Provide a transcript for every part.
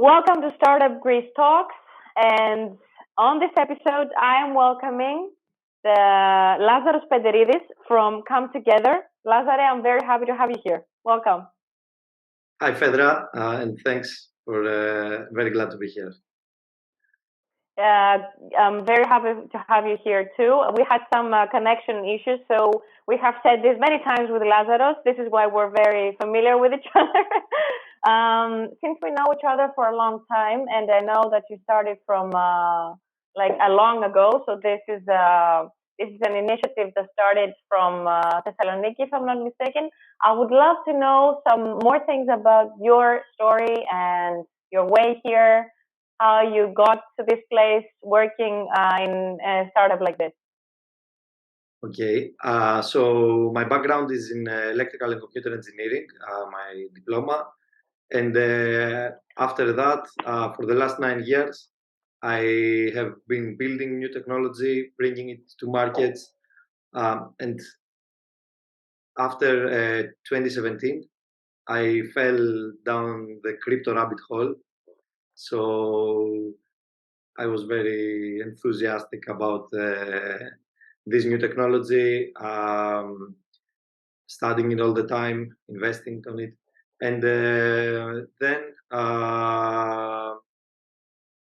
Welcome to Startup Greece Talks. And on this episode, I am welcoming the Lazaros Penteridis from ComeTogether. Lazare, I'm very happy to have you here. Welcome. Hi, Fedra, and thanks for very glad to be here. I'm very happy to have you here too. We had some connection issues, so we have said this many times with Lazaros. This is why we're very familiar with each other. Since we know each other for a long time, and I know that you started from like a long ago, so this is an initiative that started from Thessaloniki, if I'm not mistaken. I would love to know some more things about your story and your way here, how you got to this place working in a startup like this. Okay, so my background is in electrical and computer engineering, my diploma. And after that, for the last 9 years, I have been building new technology, bringing it to markets. And after 2017, I fell down the crypto rabbit hole. So I was very enthusiastic about this new technology, studying it all the time, investing on it. And then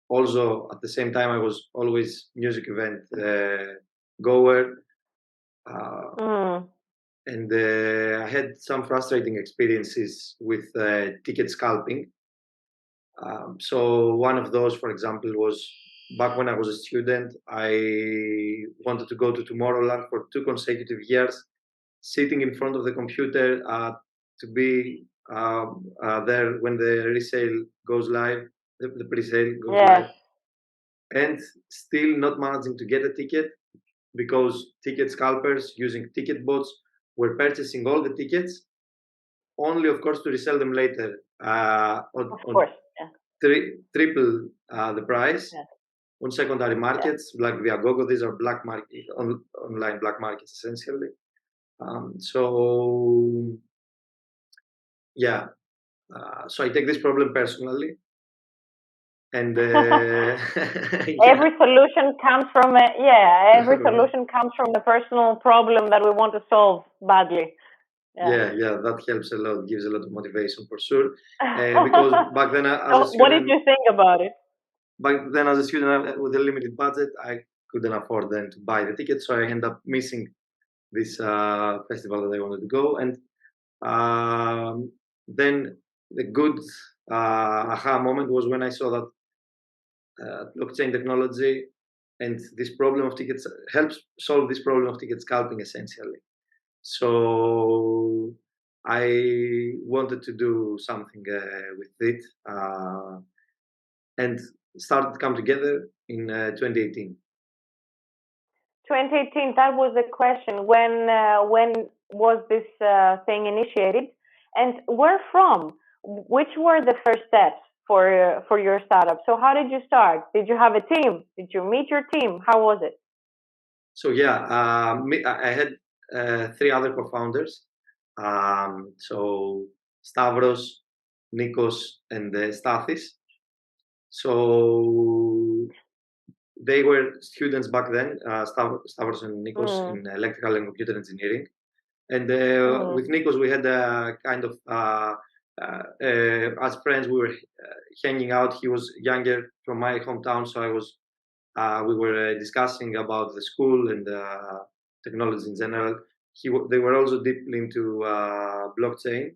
also at the same time, I was always music event goer. And I had some frustrating experiences with ticket scalping. So one of those, for example, was back when I was a student. I wanted to go to Tomorrowland for 2 consecutive years, sitting in front of the computer to be there when the resale goes live, the pre-sale goes live, and still not managing to get a ticket because ticket scalpers using ticket bots were purchasing all the tickets, only of course to resell them later triple the price on secondary markets like Viagogo. These are black market, online black markets essentially. So I take this problem personally, and every solution comes from every solution comes from a personal problem that we want to solve badly. Yeah, that helps a lot, gives a lot of motivation for sure. Because back then, as a student, what did you think about it? Back then, as a student with a limited budget, I couldn't afford then to buy the ticket, so I ended up missing this festival that I wanted to go. And then the good aha moment was when I saw that blockchain technology and this problem of tickets helps solve this problem of ticket scalping essentially. So I wanted to do something with it and started to ComeTogether in 2018. 2018, that was the question. When was this thing initiated, and where from? Which were the first steps for your startup? So how did you start? Did you have a team? Did you meet your team? How was it? So I had 3 other co-founders. So Stavros, Nikos, and Stathis. So they were students back then, Stavros and Nikos, in electrical and computer engineering. And with Nikos, we had a kind of, as friends, we were hanging out. He was younger from my hometown, so we were discussing about the school and technology in general. They were also deeply into blockchain.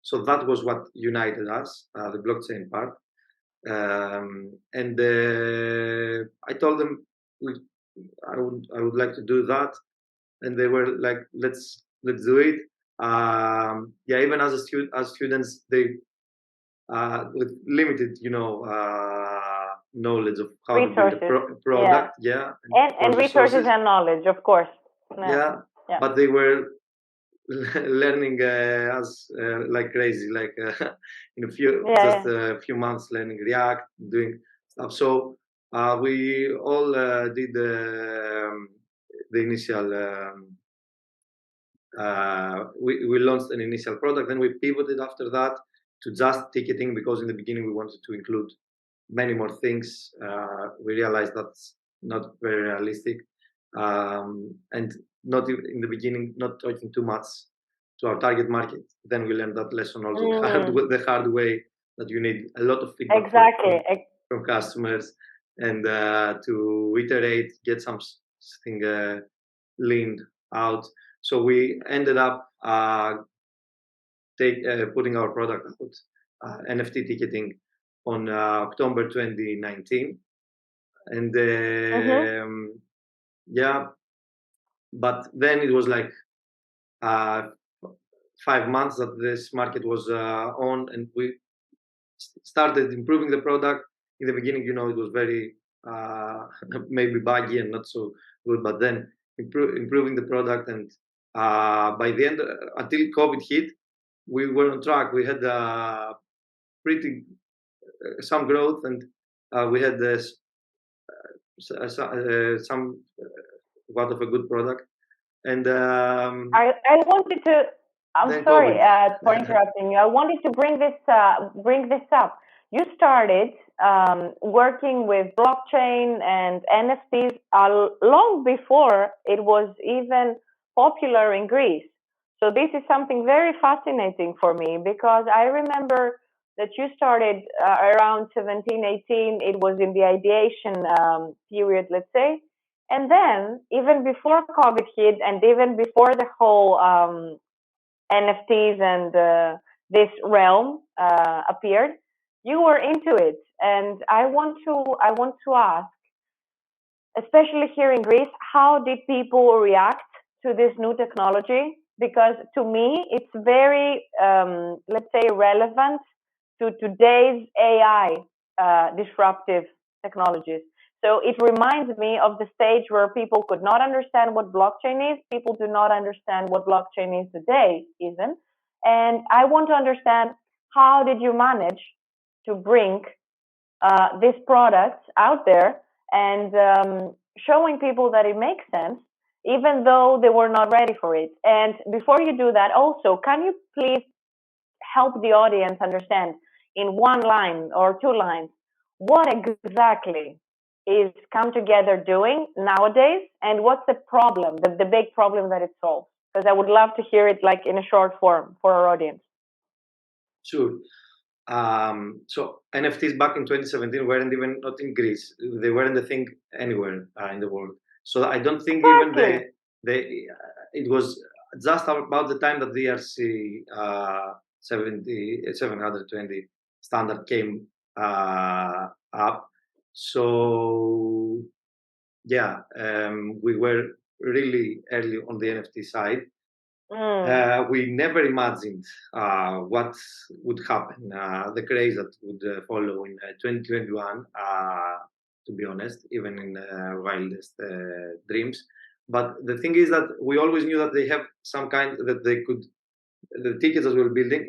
So that was what united us, the blockchain part. And I told them I would like to do that, and they were like, let's do it. Even as students, they with limited, knowledge of how resources. to build a product, and resources and knowledge, of course. But they were learning as like crazy, like in a few months learning React, doing stuff. So we all did the initial. We launched an initial product, then we pivoted after that to just ticketing, because in the beginning we wanted to include many more things. We realized that's not very realistic, and not in the beginning, not talking too much to our target market. Then we learned that lesson also the hard way, that you need a lot of feedback from customers, and to iterate, get something leaned out. So we ended up putting our product out, NFT ticketing, on October 2019, and yeah, but then it was like 5 months that this market was on, and we started improving the product. In the beginning, it was very maybe buggy and not so good, but then improving the product, and by the end, until COVID hit, we were on track. We had pretty some growth, and we had some part of a good product. And I wanted to. I'm sorry for interrupting you. I wanted to bring this up. You started working with blockchain and NFTs long before it was even popular in Greece. So this is something very fascinating for me, because I remember that you started around 17, 18. It was in the ideation period, let's say. And then, even before COVID hit, and even before the whole NFTs and this realm appeared, you were into it. And I want to ask, especially here in Greece, how did people react to this new technology? Because to me, it's very, let's say, relevant to today's AI disruptive technologies. So it reminds me of the stage where people could not understand what blockchain is. People do not understand what blockchain is today, even. And I want to understand, how did you manage to bring these products out there and showing people that it makes sense, even though they were not ready for it? And before you do that, also, can you please help the audience understand in one line or two lines what exactly is ComeTogether doing nowadays, and what's the problem, the big problem that it solves? Because I would love to hear it like in a short form for our audience. Sure. So NFTs back in 2017 weren't even not in Greece. They weren't a thing anywhere in the world. So I don't think even it was just about the time that the ERC 720 standard came up. So yeah, we were really early on the NFT side. We never imagined what would happen, the craze that would follow in 2021, to be honest, even in wildest dreams. But the thing is that we always knew that they have some kind, that they could, the tickets that we were building,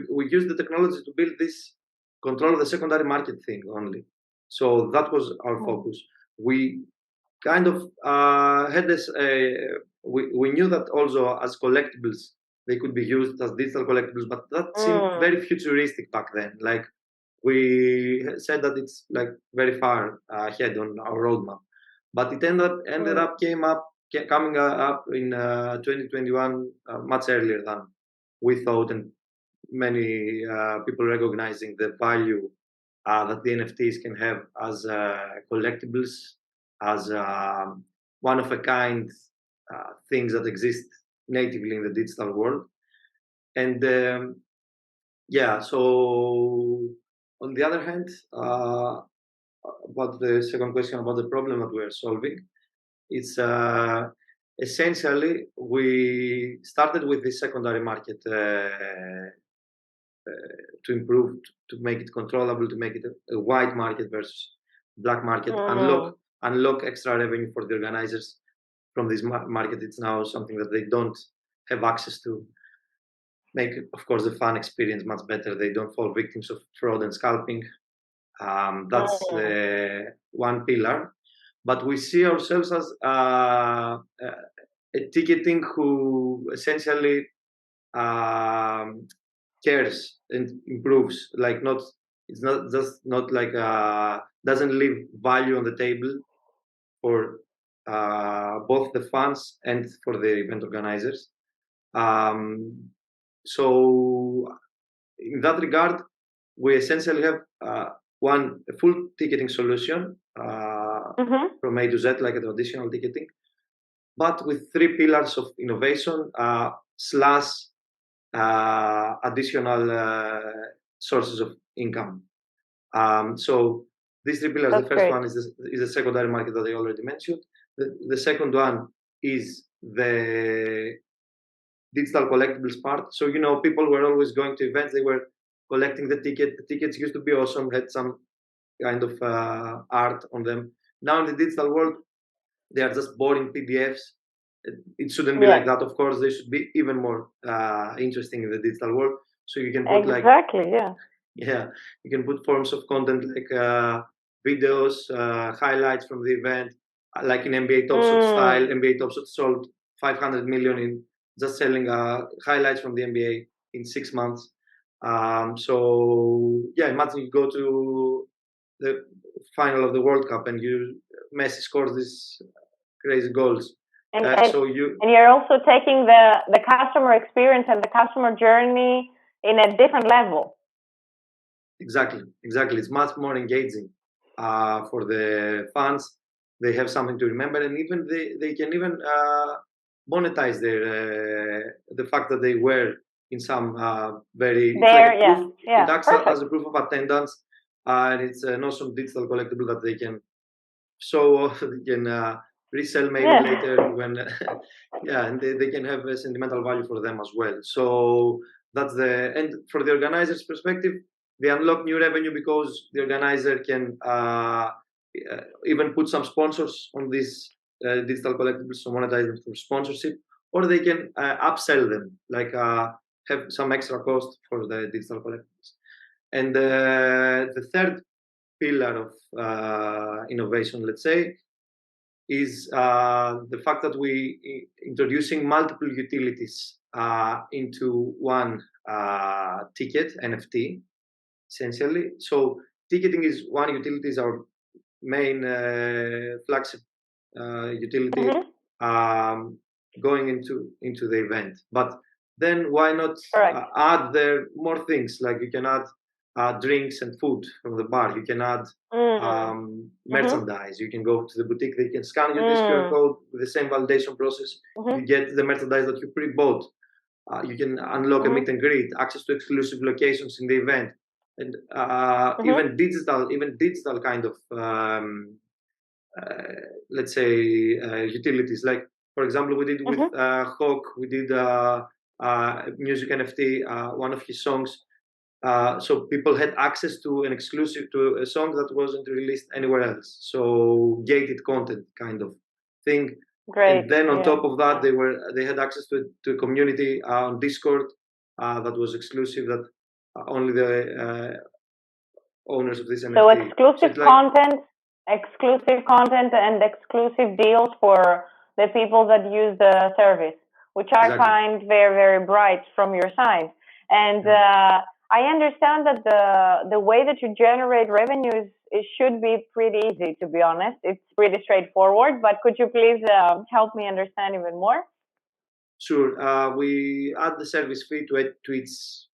we used the technology to build this control of the secondary market thing only. So that was our focus. We kind of had this, we knew that also as collectibles, they could be used as digital collectibles, but that seemed very futuristic back then. Like, we said that it's like very far ahead on our roadmap, but it ended up coming up in 2021 much earlier than we thought, and many people recognizing the value that the NFTs can have as collectibles, as one of a kind things that exist natively in the digital world. And yeah, so on the other hand, about the second question about the problem that we're solving, it's essentially, we started with the secondary market to improve, to make it controllable, to make it a white market versus black market, unlock extra revenue for the organizers from this market. It's now something that they don't have access to. Make, of course, the fun experience much better. They don't fall victims of fraud and scalping. That's one pillar. But we see ourselves as a ticketing who essentially cares and improves. Like not, it's not just not like doesn't leave value on the table for both the fans and for the event organizers. Um, so in that regard, we essentially have a full ticketing solution from A to Z, like a traditional ticketing, but with three pillars of innovation slash additional sources of income. So these three pillars, That's the first great. one is the secondary market that I already mentioned. The second one is the digital collectibles part. So, people were always going to events, they were collecting the ticket. The tickets used to be awesome, had some kind of art on them. Now in the digital world, they are just boring PDFs. It shouldn't be like that. Of course, they should be even more interesting in the digital world. So you can put yeah, you can put forms of content like videos, highlights from the event, like in NBA Top Shot style. NBA Top Shot sold 500 million in just selling highlights from the NBA in 6 months. So yeah, imagine you go to the final of the World Cup and Messi scores these crazy goals. And you're also taking the customer experience and the customer journey in a different level. Exactly. It's much more engaging for the fans. They have something to remember, and even they can even monetize the fact that they were in some very. It's like a proof. It acts as a proof of attendance, and it's an awesome digital collectible that they can show off. They can resell maybe later when and they can have a sentimental value for them as well. So that's and for the organizer's perspective, they unlock new revenue because the organizer can even put some sponsors on these digital collectibles, so monetize them through sponsorship, or they can upsell them, like have some extra cost for the digital collectibles. And the third pillar of innovation, let's say, is the fact that we introducing multiple utilities into one ticket, NFT, essentially. So ticketing is one utility, is our main flagship utility going into the event. But then why not add there more things? Like you can add drinks and food from the bar. You can add merchandise. You can go to the boutique. They can scan your QR code with the same validation process. You get the merchandise that you pre-bought. You can unlock a meet and greet, access to exclusive locations in the event, and even digital kind of let's say utilities. Like for example, we did with Hawk, we did music NFT, one of his songs. So people had access to an exclusive to a song that wasn't released anywhere else. So gated content kind of thing. Great. And then on top of that, they had access to a community on Discord that was exclusive, that only the owners of this NFT. So exclusive content and exclusive deals for the people that use the service, which I find very, very bright from your side. And I understand that the way that you generate revenues, it should be pretty easy, to be honest. It's pretty straightforward, but could you please help me understand even more? Sure. We add the service fee to each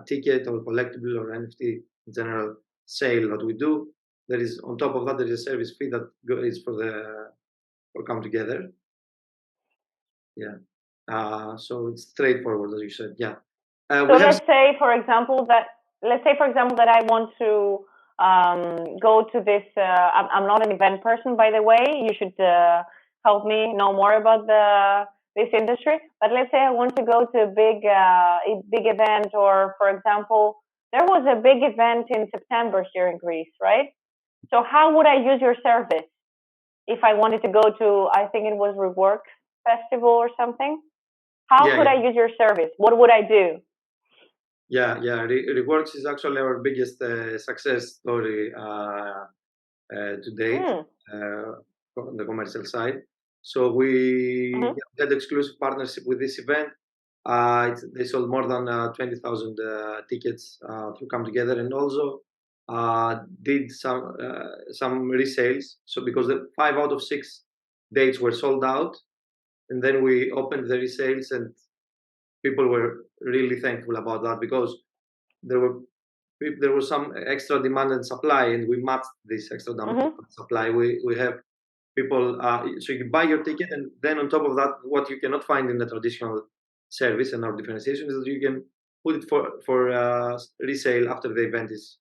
ticket or collectible or NFT in general sale that we do. There is, on top of that, there is a service fee that is for ComeTogether. Yeah. So it's straightforward, as you said. Yeah. So let's say, for example, that I want to go to this. I'm not an event person, by the way. You should help me know more about this industry. But let's say I want to go to a big event, or for example, there was a big event in September here in Greece, right? So how would I use your service if I wanted to go to? I think it was Reworks Festival or something. How could I use your service? What would I do? Yeah. Reworks is actually our biggest success story to date on the commercial side. So we had exclusive partnership with this event. They sold more than 20,000 tickets through ComeTogether, and also did some resales. So because the 5 out of 6 dates were sold out, and then we opened the resales, and people were really thankful about that, because there was some extra demand and supply, and we matched this extra demand and supply. We have people, so you buy your ticket, and then on top of that, what you cannot find in the traditional service and our differentiation is that you can put it for resale after the event is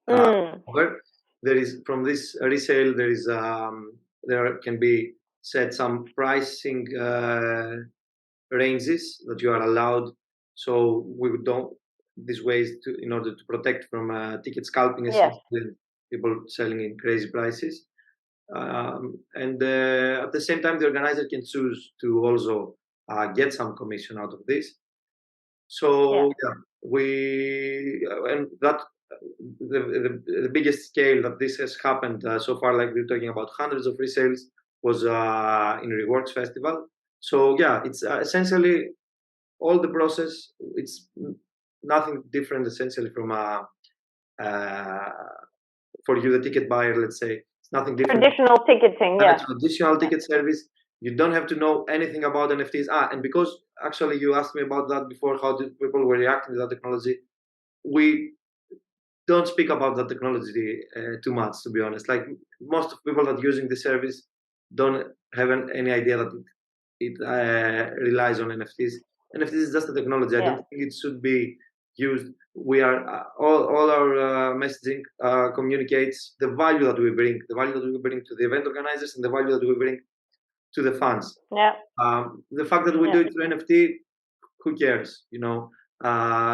over. There is, from this resale, there can be set some pricing ranges that you are allowed. So we don't, these ways in order to protect from ticket scalping, essentially, people selling in crazy prices. And at the same time, the organizer can choose to also get some commission out of this. So and that the biggest scale that this has happened so far, like we're talking about hundreds of resales, was in Reworks Festival. So yeah, it's essentially all the process. It's nothing different essentially from for you, the ticket buyer, let's say. It's nothing different. Traditional ticketing, yeah. Traditional ticket service. You don't have to know anything about NFTs. And because actually you asked me about that before, how did people were reacting to that technology? We don't speak about that technology too much, to be honest. Like most of people that are using the service don't have any idea that it relies on NFTs. NFTs is just a technology. I don't think it should be used. We are all our messaging communicates the value that we bring, to the event organizers, and the value that we bring to the fans. Yeah. The fact that we do it through NFT, who cares? You know,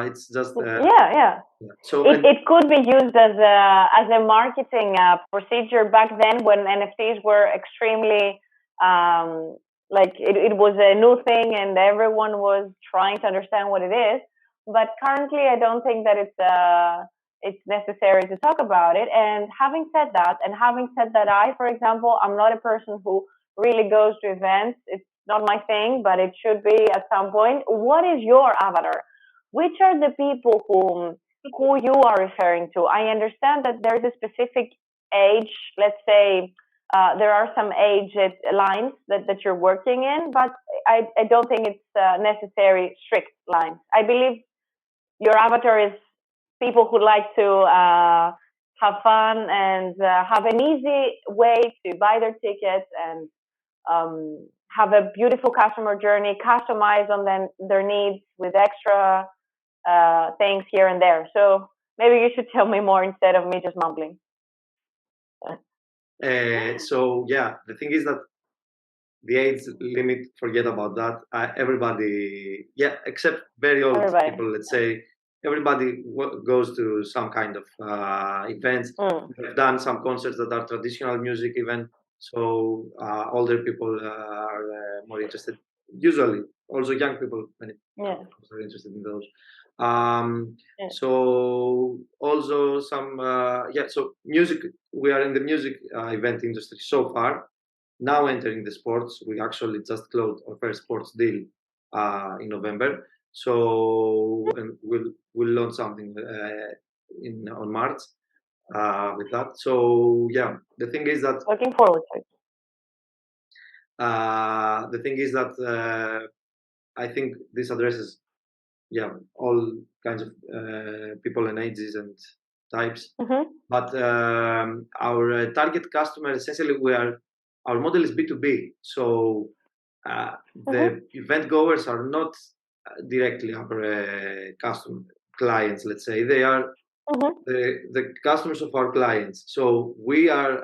it's just So it could be used as a marketing procedure back then, when NFTs were extremely like it was a new thing and everyone was trying to understand what it is. But currently, I don't think that it's necessary to talk about it. And having said that, I, for example, I'm not a person who really goes to events. It's not my thing, but it should be at some point. What is your avatar? Which are the people who you are referring to? I understand that there's a specific age, let's say. There are some age lines that you're working in, but I don't think it's necessary strict lines. I believe your avatar is people who like to have fun and have an easy way to buy their tickets and have a beautiful customer journey, customized on their needs with extra things here and there. So maybe you should tell me more instead of me just mumbling. So yeah, the thing is that the age limit, forget about that. Everybody, except very old people, let's say, everybody goes to some kind of events. We've done some concerts that are traditional music even, so older people are more interested. Usually, also young people are interested in those. So also some so music, we are in the music event industry so far. Now entering the sports, we actually just closed our first sports deal in November. So and we'll launch something on March with that. So yeah, the thing is that looking forward to it. The thing is that I think this addresses all kinds of people and ages and types. But our target customer, essentially, our model is B2B. So the event goers are not directly our customer clients, let's say. They are the customers of our clients. So we are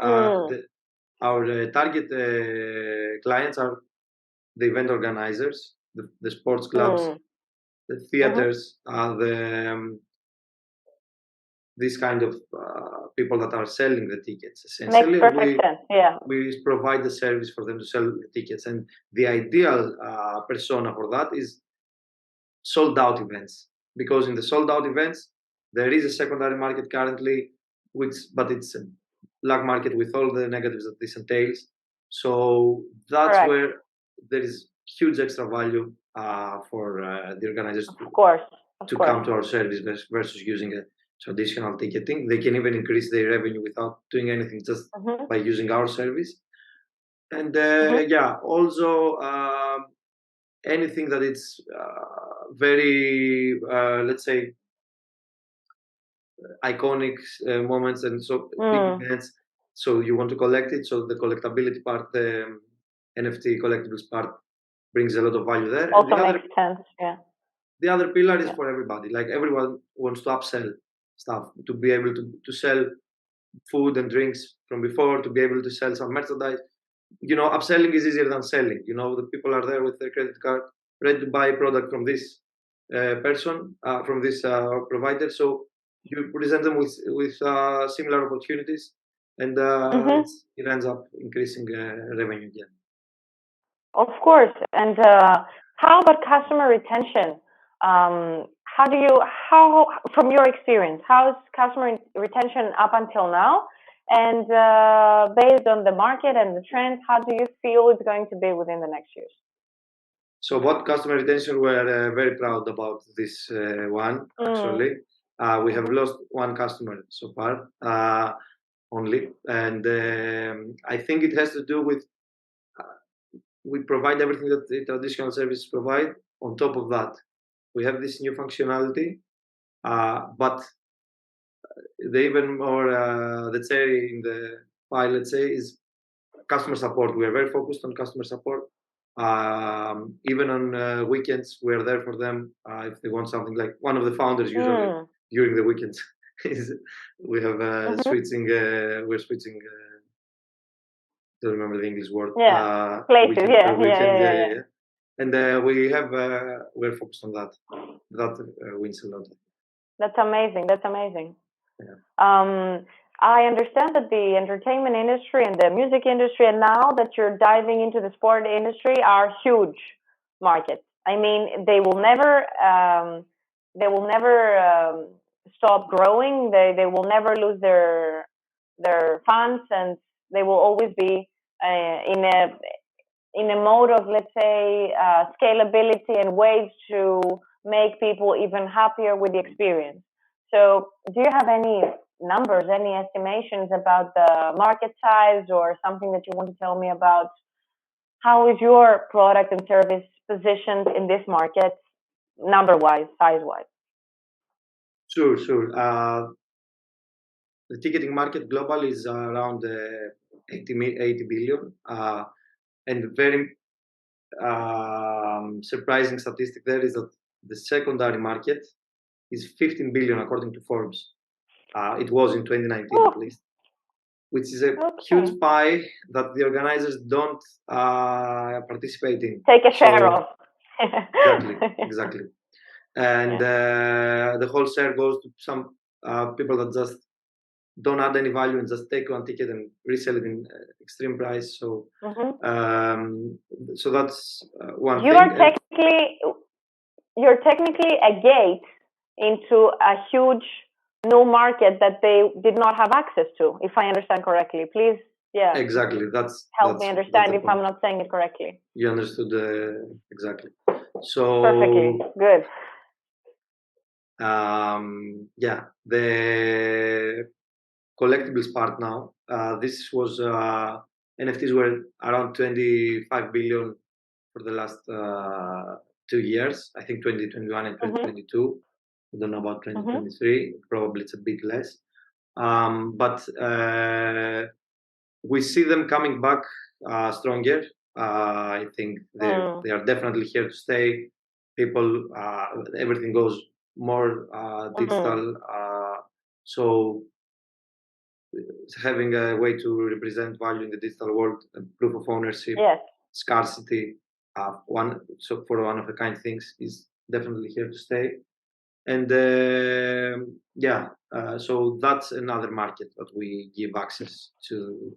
our target clients are the event organizers, the sports clubs, the theaters, this kind of people that are selling the tickets. Essentially, makes perfect sense. Yeah, we provide the service for them to sell the tickets, and the ideal persona for that is sold out events, because in the sold out events there is a secondary market currently, but it's a black market with all the negatives that this entails. So that's where there is huge extra value for the organizers Of course. to come to our service versus using a traditional ticketing. They can even increase their revenue without doing anything, just by using our service. And yeah, also anything that it's very, let's say, iconic moments, and so big events. So you want to collect it. So the collectability part, the NFT collectibles part, brings a lot of value there. Also makes sense, yeah. The other pillar is for everybody. Like everyone wants to upsell stuff, to be able to sell food and drinks from before, to be able to sell some merchandise. You know, upselling is easier than selling. You know, the people are there with their credit card, ready to buy a product from this person, from this provider. So you present them with similar opportunities, and it ends up increasing revenue again. Of course. And how about customer retention? From your experience, how's customer retention up until now? And based on the market and the trends, how do you feel it's going to be within the next years? So about customer retention, we're very proud about this one, actually. We have lost one customer so far, only. And I think it has to do with we provide everything that the traditional services provide. On top of that, we have this new functionality, but the even more, let's say, in the pile, let's say, is customer support. We are very focused on customer support. Even on weekends, we're there for them if they want something. Like one of the founders usually during the weekends is we have switching. We're switching. Don't remember the English word. Places. Yeah. And we're focused on that. That wins a lot. That's amazing. Yeah. I understand that the entertainment industry and the music industry, and now that you're diving into the sport industry, are huge markets. I mean, they will never stop growing. They will never lose their fans, and they will always be in a mode of, let's say, scalability and ways to make people even happier with the experience. So, do you have any numbers, any estimations about the market size, or something that you want to tell me about? How is your product and service positioned in this market, number-wise, size-wise? Sure. The ticketing market global is around 80 billion, and very surprising statistic there is that the secondary market is 15 billion according to Forbes. It was in 2019 at least, which is a huge pie that the organizers don't participate in. Take a share of. Exactly. And the whole share goes to some people that just don't add any value and just take one ticket and resell it in extreme price. So, so that's one thing. You're technically a gate into a huge new market that they did not have access to, if I understand correctly. Please, exactly. Help me understand if I'm not saying it correctly. You understood exactly. So perfectly good. Yeah, the collectibles part now. This was NFTs were around 25 billion for the last 2 years. I think 2021 and 2022. I don't know about 2023. Probably it's a bit less. But we see them coming back stronger. I think they are definitely here to stay. People, everything goes more digital. So having a way to represent value in the digital world, proof of ownership, scarcity, for one of the kind things is definitely here to stay. And so that's another market that we give access to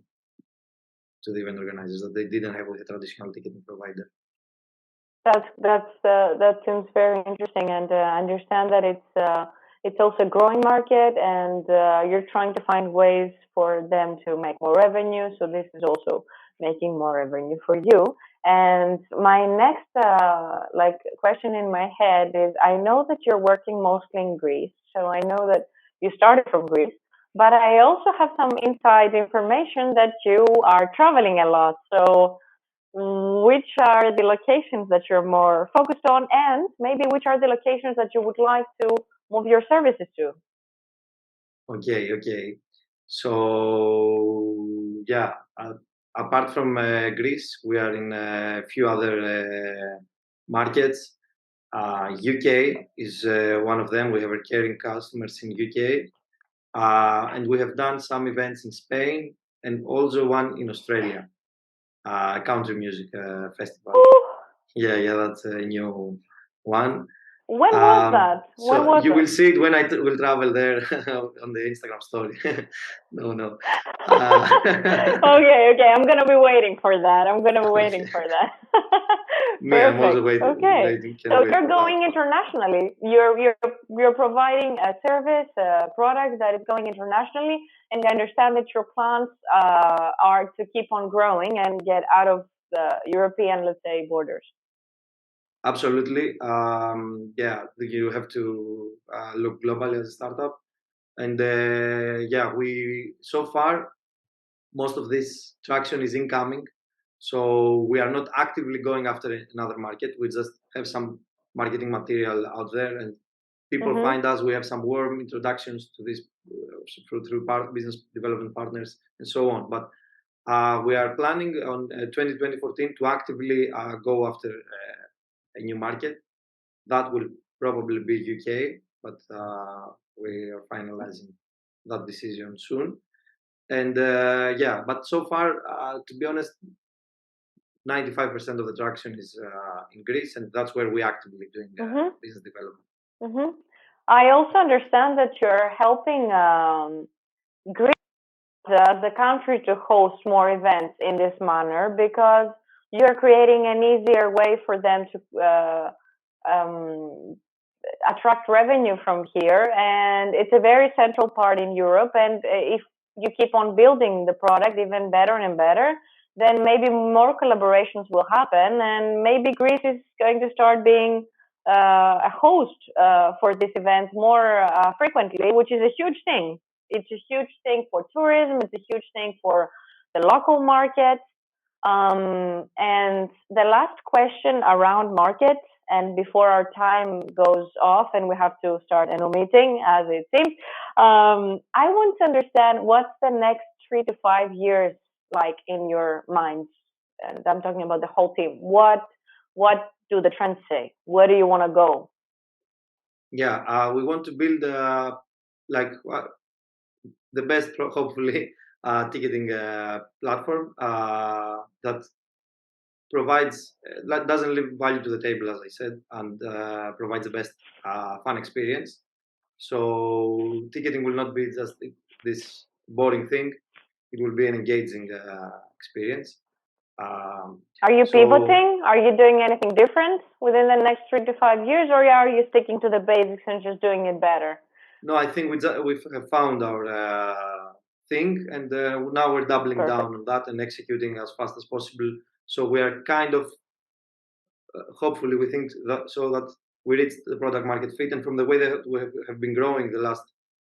the event organizers that they didn't have with a traditional ticketing provider. That seems very interesting, and I understand that it's also a growing market, and you're trying to find ways for them to make more revenue. So this is also making more revenue for you. And my next question in my head is, I know that you're working mostly in Greece, so I know that you started from Greece, but I also have some inside information that you are traveling a lot. So which are the locations that you're more focused on, and maybe which are the locations that you would like to move your services to? Okay. So yeah, apart from Greece, we are in a few other markets. UK is one of them. We have recurring customers in UK, and we have done some events in Spain and also one in Australia, country music festival. Ooh, Yeah, that's a new one. when was that? When So was you will it? see it when I will travel there on the Instagram story. No. Uh, Okay. I'm gonna be waiting for that. I'm gonna be waiting for that. Me, I'm also Perfect. Okay. waiting, can't So wait you're for that. going internationally. You're providing a service, a product that is going internationally, and I understand that your plans are to keep on growing and get out of the European, let's say, borders. Absolutely. Yeah, you have to look globally as a startup. And yeah, we so far most of this traction is incoming. So we are not actively going after another market. We just have some marketing material out there, and people Mhm. find us. We have some warm introductions to this through business development partners and so on. But we are planning on 2014 to actively go after a new market. That will probably be UK, but we are finalizing that decision soon. And yeah, but so far, to be honest, 95% of the traction is in Greece, and that's where we're actively doing Mhm. business development. Mhm. I also understand that you're helping Greece, the country, to host more events in this manner because you're creating an easier way for them to um, attract revenue from here, and it's a very central part in Europe. And if you keep on building the product even better and better, then maybe more collaborations will happen, and maybe Greece is going to start being a host for this event more frequently, which is a huge thing. It's a huge thing for tourism. It's a huge thing for the local market. And the last question around market, and before our time goes off and we have to start a new meeting, as it seems, I want to understand what's the next 3 to 5 years like in your minds. And I'm talking about the whole team. What do the trends say? Where do you want to go? Yeah, we want to build like the best, hopefully, ticketing platform that provides that doesn't leave value to the table, as I said, and provides the best fun experience. So ticketing will not be just this boring thing; it will be an engaging experience. Are you So pivoting? Are you doing anything different within the next 3 to 5 years, or are you sticking to the basics and just doing it better? no, I think we've found our thing, and now we're doubling Perfect. down on that and executing as fast as possible. So we are kind of hopefully we think that so that we reach the product market fit, and from the way that we have been growing the last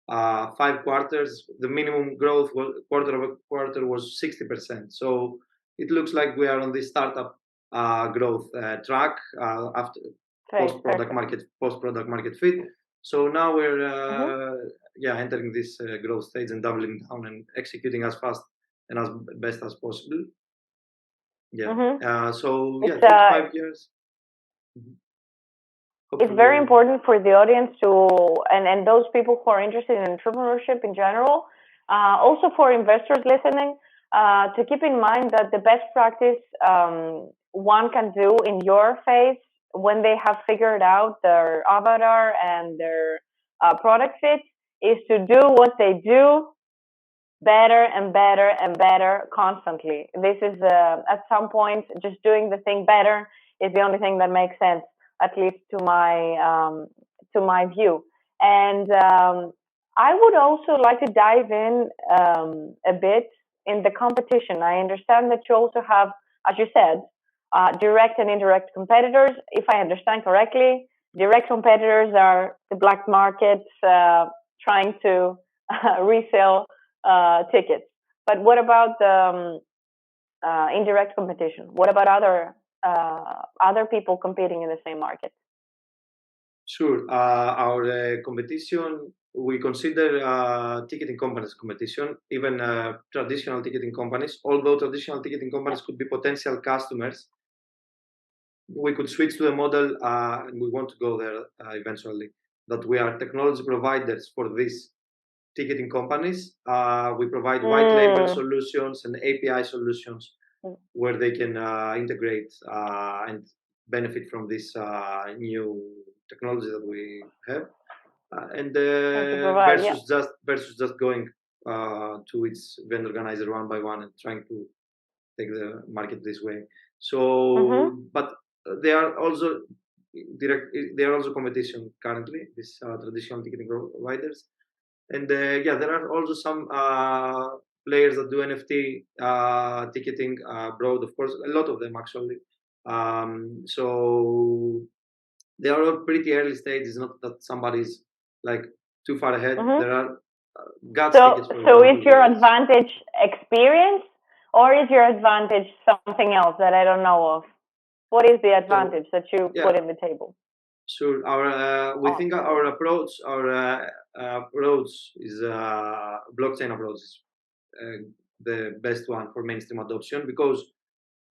5 quarters, the minimum growth was quarter over quarter was 60%. So it looks like we are on this startup growth track after Great. Perfect. post product market fit. So now we're Mm-hmm. yeah, entering this growth stage and doubling down and executing as fast and as best as possible. Yeah. Mm-hmm. So yeah, It's 3 to 5 years. Mhm. it's Hopefully, very important for the audience to, and those people who are interested in entrepreneurship in general, also for investors listening, to keep in mind that the best practice one can do in your phase when they have figured out their avatar and their product fit is to do what they do better and better and better constantly. This is at some point just doing the thing better is the only thing that makes sense, at least to my view. And I would also like to dive in a bit in the competition. I understand that you also have, as you said, direct and indirect competitors. If I understand correctly, direct competitors are the black markets trying to resell tickets. But what about the indirect competition? What about other people competing in the same market? Sure. Our competition, we consider ticketing companies competition, even traditional ticketing companies. Although traditional ticketing companies could be potential customers, we could switch to a model, and we want to go there eventually, that we are technology providers for these ticketing companies. We provide white label solutions and API solutions where they can integrate and benefit from this new technology that we have, versus just going to its vendor organizer one by one and trying to take the market this way. So, but they are also competition currently, these traditional ticketing providers. And there are also some players that do NFT ticketing abroad, of course, a lot of them actually. So they are all pretty early stages, not that somebody's like too far ahead. There are tickets. So is your advantage experience, or is your advantage something else that I don't know of? What is the advantage that you put in the table? Sure. We think our approach is blockchain approach is the best one for mainstream adoption, because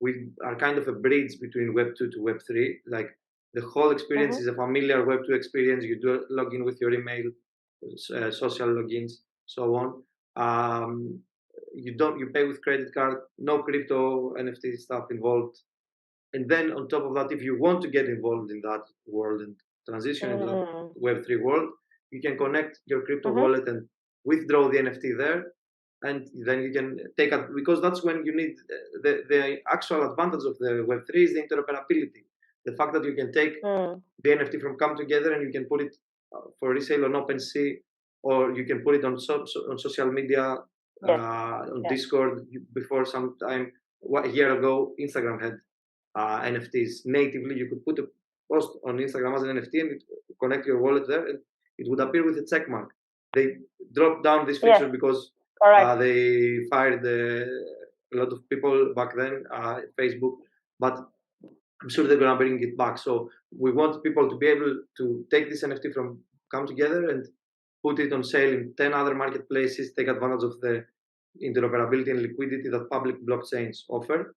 we are kind of a bridge between Web 2 to Web 3. Like the whole experience is a familiar Web 2 experience. You do log in with your email, social logins, so on. You pay with credit card, no crypto NFT stuff involved. And then on top of that, if you want to get involved in that world and transition into the Web3 world, you can connect your crypto wallet and withdraw the NFT there. And then you can take it, because that's when you need the actual advantage of the Web3 is the interoperability. The fact that you can take the NFT from ComeTogether and you can put it for resale on OpenSea, or you can put it on social media, on Discord. Before some time, a year ago, Instagram had NFTs natively. You could put a post on Instagram as an NFT and connect your wallet there, and it would appear with a check mark. They dropped down this feature because they fired a lot of people back then, Facebook, but I'm sure they're gonna bring it back. So we want people to be able to take this NFT from ComeTogether and put it on sale in 10 other marketplaces, take advantage of the interoperability and liquidity that public blockchains offer.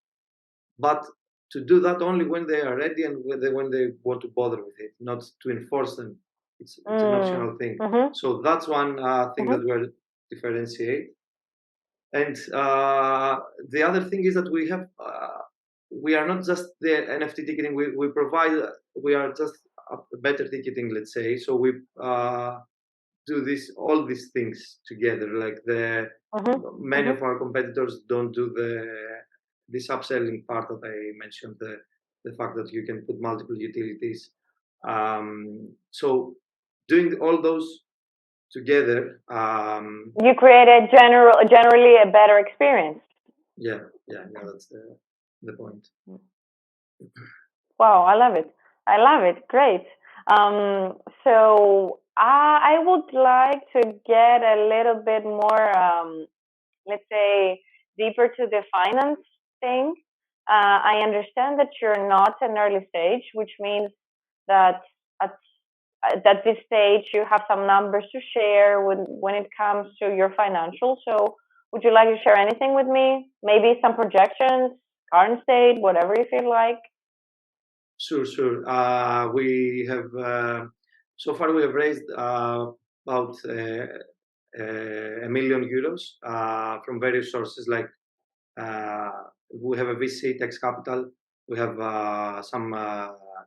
But to do that only when they are ready and when they want to bother with it, not to enforce them. It's an optional thing. So that's one thing that we'll differentiate. And the other thing is that we are not just the NFT ticketing. We are just a better ticketing, let's say. So we do all these things together. Like many of our competitors don't do this upselling part that I mentioned, the fact that you can put multiple utilities. So doing all those together, you created generally a better experience. Yeah, that's the point. Wow, I love it. Great. So I would like to get a little bit more, let's say, deeper to the finance thing. I understand that you're not an early stage, which means that at this stage you have some numbers to share when it comes to your financials. So would you like to share anything with me? Maybe some projections, current state, whatever you feel like. Sure. We have so far we have raised about €1 million from various sources. Like we have a VC, Tax Capital. We have some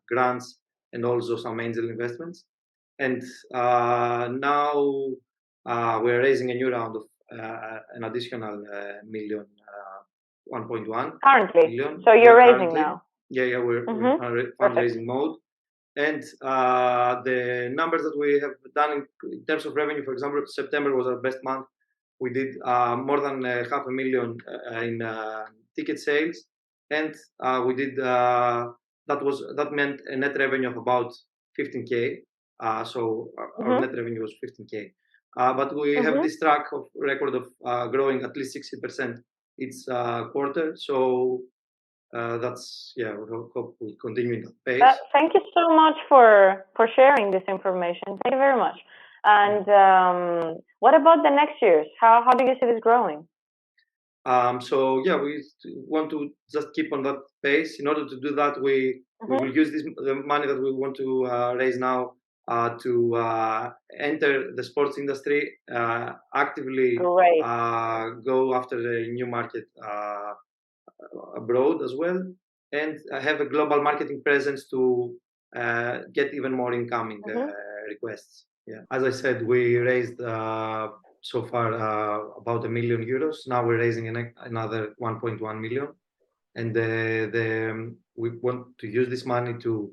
grants and also some angel investments. And now we're raising a new round of an additional million, 1.1 currently. million. So you're raising now. Yeah, we're in fundraising mode. And the numbers that we have done in terms of revenue, for example, September was our best month. We did more than $500,000 in ticket sales, and we did that meant a net revenue of about 15K. So our net revenue was 15K. But we have this track of record of growing at least 60% each quarter. So that's, yeah, we hope we continue in that pace. Thank you so much for sharing this information. Thank you very much. And what about the next years? How do you see this growing? So yeah, we want to just keep on that pace. In order to do that, we will use the money that we want to raise now to enter the sports industry, actively go after the new market abroad as well, and have a global marketing presence to get even more incoming requests. Yeah, as I said, we raised so far about €1 million. Now we're raising another 1.1 million, and we want to use this money to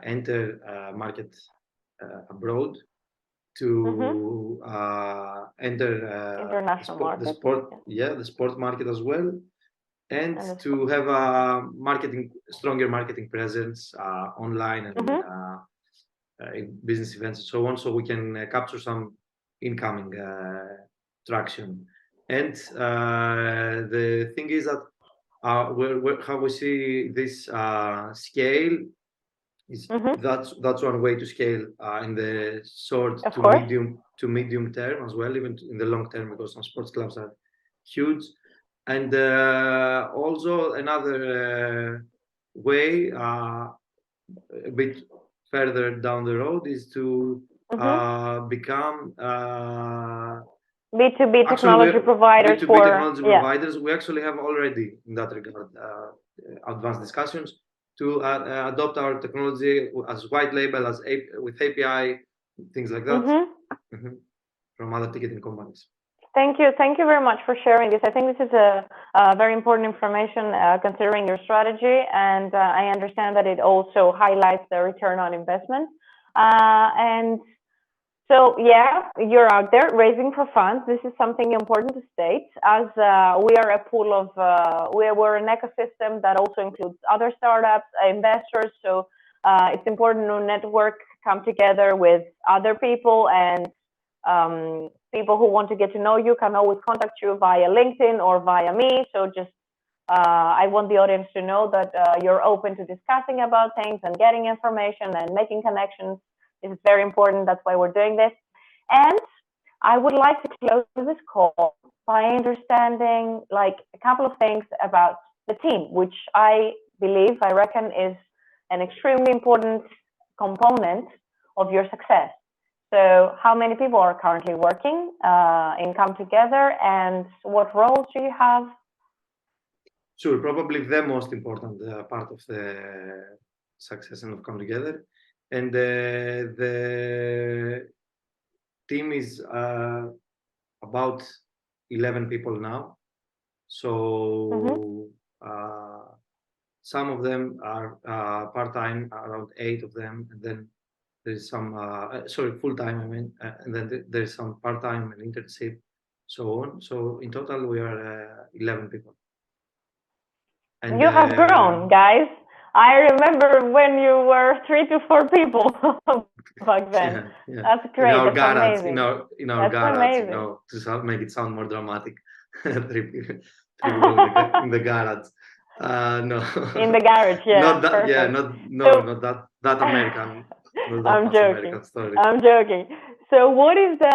enter market abroad, to enter international market, the sport market as well, and to have a stronger marketing presence online and in business events and so on, so we can capture some incoming traction. And the thing is that how we see this scale is that's one way to scale in the short to medium term as well, even in the long term, because some sports clubs are huge. And also another way, a bit further down the road, is to become B2B technology providers. B2B technology providers. We actually have already, in that regard, advanced discussions to adopt our technology as white label, with API, things like that, from other ticketing companies. Thank you very much for sharing this. I think this is a very important information considering your strategy, and I understand that it also highlights the return on investment. And so, yeah, you're out there raising for funds. This is something important to state, as we are a pool of, we're an ecosystem that also includes other startups, investors. So it's important to network, come together with other people, and people who want to get to know you can always contact you via LinkedIn or via me. So just, I want the audience to know that you're open to discussing about things and getting information and making connections. This is very important. That's why we're doing this. And I would like to close this call by understanding like a couple of things about the team, which I reckon is an extremely important component of your success. So how many people are currently working in ComeTogether, and what roles do you have? Sure, probably the most important part of the success of ComeTogether. And the team is about 11 people now. So some of them are part-time, around 8 of them, and then there's some full-time, I mean, and then there's some part-time and internship, so on. So in total, we are 11 people. And you have grown, guys. I remember when you were 3 to 4 people back then. Yeah. That's great. In our That's garage, amazing. in our garage, to make it sound more dramatic. 3 people in the garage. No. In the garage, yeah. Not that. Perfect. Yeah, not that American. Not that I'm joking. American story. I'm joking. So what is the?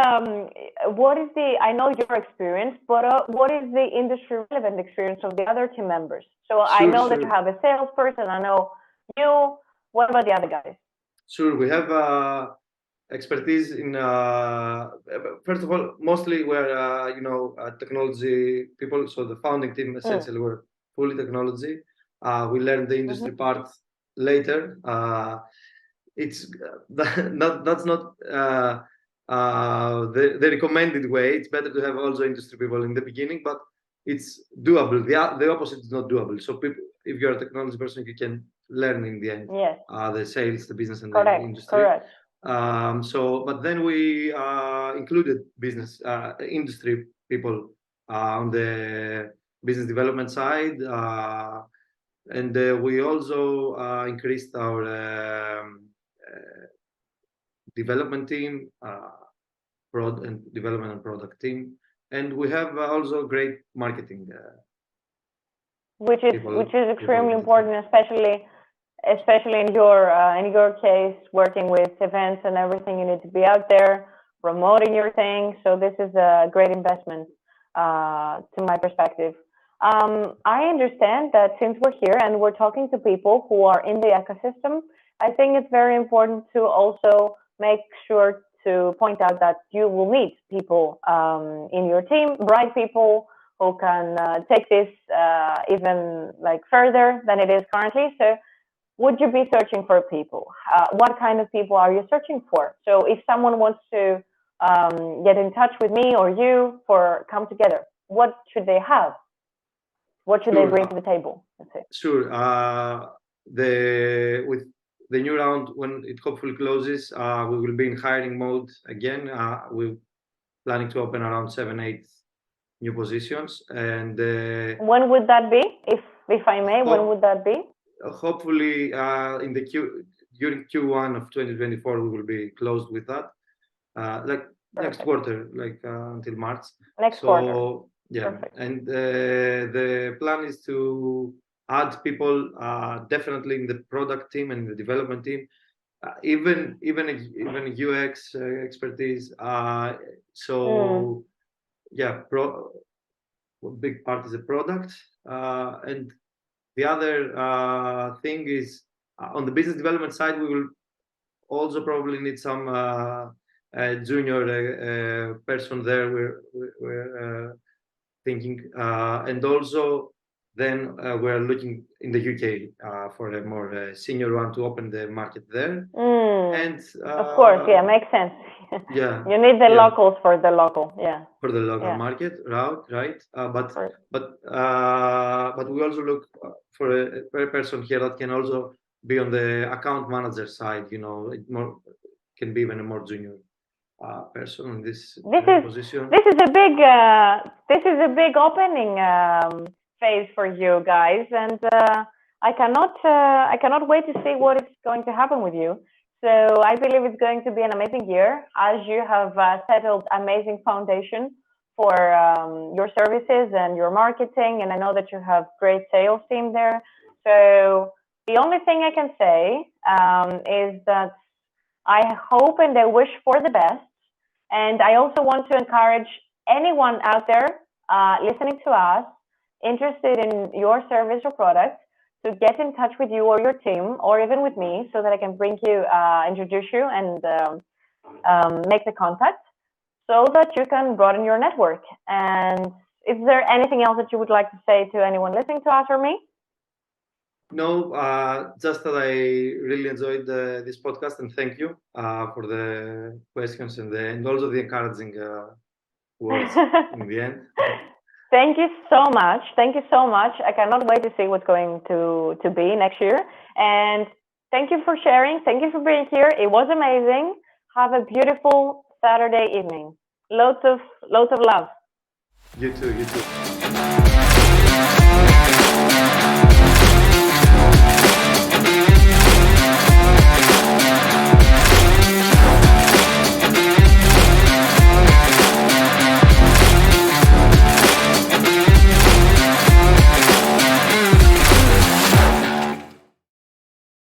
I know your experience, but what is the industry relevant experience of the other team members? So I know that you have a salesperson. I know you. What about the other guys? Sure, we have expertise in. First of all, mostly we're technology people. So the founding team essentially were fully technology. We learned the industry part later. It's that's not the recommended way. It's better to have also industry people in the beginning, but it's doable. The opposite is not doable. So if you're a technology person, you can learn in the end. Yes. The sales, the business, and the industry. Correct. But then we included business industry people on the business development side, and we also increased our development team, development and product team, and we have also great marketing. Which is extremely important, especially in your case, working with events and everything. You need to be out there promoting your thing. So this is a great investment, to my perspective. I understand that since we're here and we're talking to people who are in the ecosystem, I think it's very important to also make sure to point out that you will meet people in your team, bright people who can take this even like further than it is currently. So would you be searching for people? What kind of people are you searching for? So if someone wants to get in touch with me or you for ComeTogether, what should they have? What should they bring to the table? Let's say. Sure. With the new round, when it hopefully closes, we will be in hiring mode again. We're planning to open around 7-8 new positions. And when would that be? If I may, when would that be? Hopefully, during Q1 of 2024, we will be closed with that. Perfect. Next quarter, until March. Next quarter. Yeah, perfect. And the plan is to add people definitely in the product team and the development team, even UX expertise. Yeah, big part is the product, and the other thing is on the business development side, we will also probably need some junior person there. We're thinking, and also then we're looking in the UK for a more senior one to open the market there. And of course, yeah, makes sense. Yeah, you need the locals for the local, yeah. For the local market route, right? But we also look for a person here that can also be on the account manager side. Can be even a more junior person in this position. This is a big opening phase for you guys, and I cannot wait to see what is going to happen with you. So I believe it's going to be an amazing year, as you have settled amazing foundation for your services and your marketing, and I know that you have great sales team there. So the only thing I can say is that I hope and I wish for the best. And I also want to encourage anyone out there listening to us, interested in your service or product, to get in touch with you or your team, or even with me, so that I can introduce you and make the contact, so that you can broaden your network. And is there anything else that you would like to say to anyone listening to us or me? No, just that I really enjoyed this podcast, and thank you for the questions and also the encouraging words in the end. Thank you so much. Thank you so much. I cannot wait to see what's going to be next year. And thank you for sharing. Thank you for being here. It was amazing. Have a beautiful Saturday evening. Lots of love. You too.